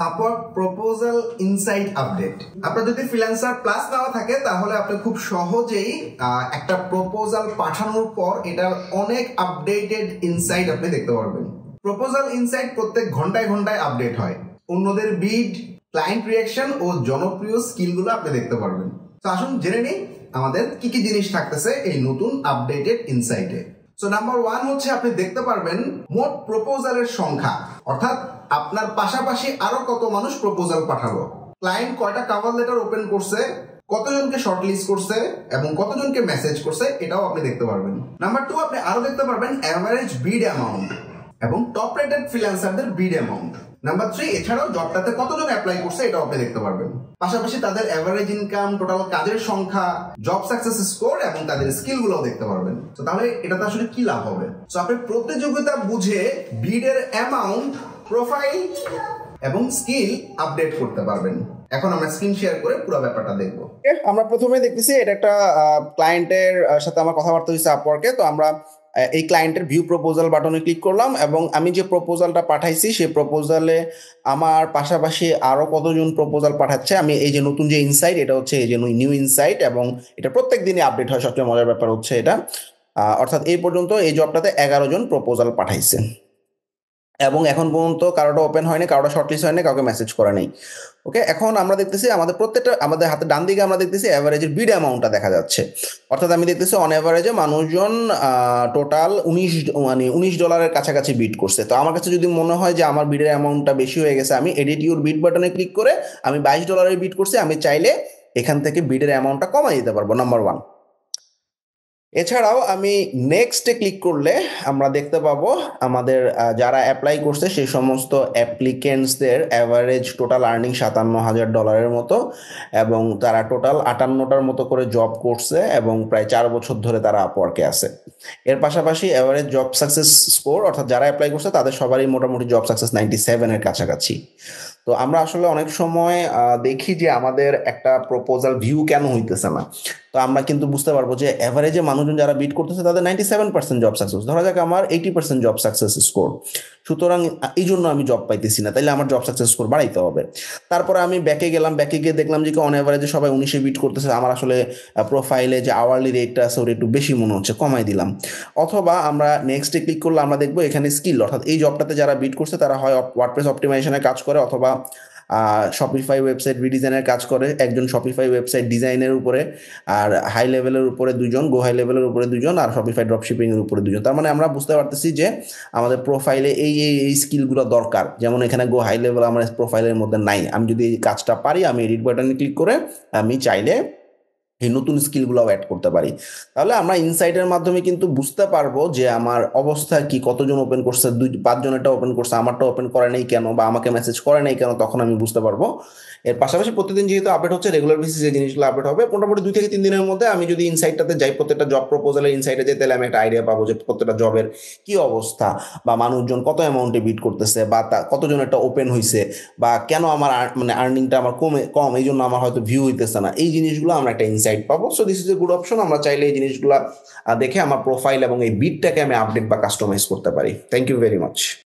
Upwork proposal insight update. আপনার যদি freelancer plus নেওয়া থাকে তাহলে আপনি খুব সহজেই একটা প্রপোজাল পাঠানোর পর এটার অনেক আপডেটেড ইনসাইট আপনি দেখতে পারবেন। প্রপোজাল ইনসাইট প্রত্যেক ঘন্টায় ঘন্টায় আপডেট হয়। অন্যদের বিড, ক্লায়েন্ট রিঅ্যাকশন ও জনপ্রিয় স্কিলগুলো আপনি দেখতে পারবেন। তো আসুন জেনে নিই আমাদের কি কি জিনিস থাকতেছে এই নতুন আপডেটেড ইনসাইটে। সো নাম্বার 1 হচ্ছে আপনি দেখতে পারবেন মোট প্রপোজালের সংখ্যা, অর্থাৎ আপনার পাশাপাশি আরো কত মানুষ প্রপোজাল পাঠালো, ক্লায়েন্ট কয়টা কভার লেটার ওপেন করছে, কতজনকে শর্টলিস্ট করছে এবং কতজনকে মেসেজ করছে, এটাও আপনি দেখতে পারবেন। নাম্বার 2 আপনি আরো দেখতে পারবেন এভারেজ বিড অ্যামাউন্ট এবং টপ রেটেড ফ্রিল্যান্সারদের বিড অ্যামাউন্ট। নাম্বার 3 এছাড়াও জবটাতে কতজন অ্যাপ্লাই করছে এটাও আপনি দেখতে পারবেন। পাশাপাশি তাদের এভারেজ ইনকাম, টোটাল কাজের সংখ্যা, জব সাকসেস স্কোর এবং তাদের স্কিলগুলোও দেখতে পারবেন। তো তাহলে এটাতে আসলে কি লাভ হবে? সো আপনি প্রতিযোগিতা বুঝে বিডের অ্যামাউন্ট, প্রোফাইল এবং স্কিল আপডেট করতে পারবেন। এখন আমরা স্ক্রিন শেয়ার করে পুরো ব্যাপারটা দেখব। আমরা প্রথমে দেখতেছি এটা একটা ক্লায়েন্টের সাথে আমার কথাবার্তা হয়েছে আপওয়ার্কে। তো আমরা এই ক্লায়েন্টের ভিউ প্রপোজাল বাটনে ক্লিক করলাম এবং আমি যে প্রপোজালটা পাঠাইছি সেই প্রপোজালে আমার পাশাপাশি আরো কতজন প্রপোজাল পাঠাচ্ছে, আমি এই যে নতুন যে ইনসাইট, এটা হচ্ছে এই যে নিউ ইনসাইট এবং এটা প্রত্যেক দিনই আপডেট হয়। সবচেয়ে মজার ব্যাপার হচ্ছে এটা, অর্থাৎ এই পর্যন্ত এই জবটাতে 11 জন প্রপোজাল পাঠাইছে এবং এখন পর্যন্ত কারোটা ওপেন হয়নি, কারোটা শর্টলিস্ট হয়নি, কাউকে মেসেজ করা নেই। ওকে, এখন আমরা দেখতেছি আমাদের প্রত্যেকটা, আমাদের হাতে ডান দিকে আমরা দেখতেছি অ্যাভারেজের বিড অ্যামাউন্টটা দেখা যাচ্ছে। অর্থাৎ আমি দেখতেছি অন অ্যাভারেজে মানুষজন টোটাল $19 কাছাকাছি বিড করছে। তো আমার কাছে যদি মনে হয় যে আমার বিডের অ্যামাউন্টটা বেশি হয়ে গেছে, আমি এডিট ইউর বিড বাটনে ক্লিক করে আমি $22 বিড করছি, আমি চাইলে এখান থেকে বিডের অ্যামাউন্টটা কমাই দিতে পারবো, নাম্বার 1। এছাড়াও আমি নেক্সটে ক্লিক করলে আমরা দেখতে পাবো আমাদের যারা অ্যাপ্লাই করছে সেই সমস্ত অ্যাপ্লিকেন্টসদের অ্যাভারেজ টোটাল আর্নিং $57,000 মতো এবং তারা টোটাল 58টার মতো করে জব করছে এবং প্রায় 4 বছর ধরে তারা আপওয়ার্কে আছে। এর পাশাপাশি অ্যাভারেজ জব সাকসেস স্কোর, অর্থাৎ যারা অ্যাপ্লাই করছে তাদের সবারই মোটামুটি জব সাকসেস 97-এর কাছাকাছি। তো আমরা আসলে অনেক সময় দেখি যে আমাদের একটা প্রপোজাল ভিউ কেন হইতেছে না। তো আমরা কিন্তু বুঝতে পারবো যে অ্যাভারেজে মানুষজন যারা বিট করতেছে তাদের 97% জব সাকসেস, ধরা যাক আমার 80% জব সাকসেস স্কোর, সুতরাং এই জন্য আমি জব পাইতেছি না, তাইলে আমার জব সাকসেস স্কোর বাড়াইতে হবে। তারপরে আমি ব্যাকে গেলাম, ব্যাকে গিয়ে দেখলাম যে অন অ্যাভারেজে সবাই 19-এ বিট করতেছে, আমার আসলে প্রোফাইলে যে আওয়ারলি রেটটা আছে ওটা একটু বেশি মনে হচ্ছে, কমাই দিলাম। অথবা আমরা নেক্সটে ক্লিক করলে আমরা দেখবো এখানে স্কিল, অর্থাৎ এই জবটাতে যারা বিট করছে তারা হয় ওয়ার্ডপ্রেস অপটিমাইজেশনের কাজ করে অথবা শপিফাই ওয়েবসাইট রিডিজাইনের কাজ করে। একজন শপিফাই ওয়েবসাইট ডিজাইনের উপরে, আর হাই লেভেলের উপরে 2জন, গো হাই লেভেলের উপরে 2জন, আর শপিফাই ড্রপশিপিং এর উপরে 2জন। তার মানে আমরা বুঝতে পারতেছি যে আমাদের প্রোফাইলে এই স্কিলগুলো দরকার। যেমন এখানে গো হাই লেভেল আমার প্রোফাইলের মধ্যে নাই, আমি যদি এই কাজটা পারি আমি এডিট বাটনে ক্লিক করে আমি চাইলে এই নতুন স্কিলগুলো অ্যাড করতে পারি। তাহলে আমরা ইনসাইটের মাধ্যমে কিন্তু বুঝতে পারবো যে আমার অবস্থা কি, কতজন ওপেন করছে, 2-5 জনেরটা ওপেন করছে, আমারটা ওপেন করে নাই কেন বা আমাকে মেসেজ করে নাই কেন, তখন আমি বুঝতে পারবো। এর পাশাপাশি প্রতিদিন যেহেতু আপডেট হচ্ছে, রেগুলার বেসিসে জিনিসগুলো আপডেট হবে। মোটামুটি 2 থেকে 3 দিনের মধ্যে আমি যদি ইনসাইটটাতে যাই, প্রত্যেকটা জব প্রপোজালের ইনসাইটে যাই, তাহলে আমি একটা আইডিয়া পাবো যে প্রত্যেকটা জবের কি অবস্থা বা মানুষজন কত অ্যামাউন্টে বিড করতেছে বা কতজন একটা ওপেন হয়েছে বা কেন আমার মানে আর্নিংটা আমার কম, এই জন্য আমার হয়তো ভিউ হইতেছে না। এই জিনিসগুলো আমরা একটা ইনসাইট পাবো। So this is a good option. আমরা চাইলে এই জিনিসগুলো দেখে আমার প্রোফাইল এবং এই বিটটাকে আমি আপডেট বা কাস্টমাইজ করতে পারি। Thank you very much.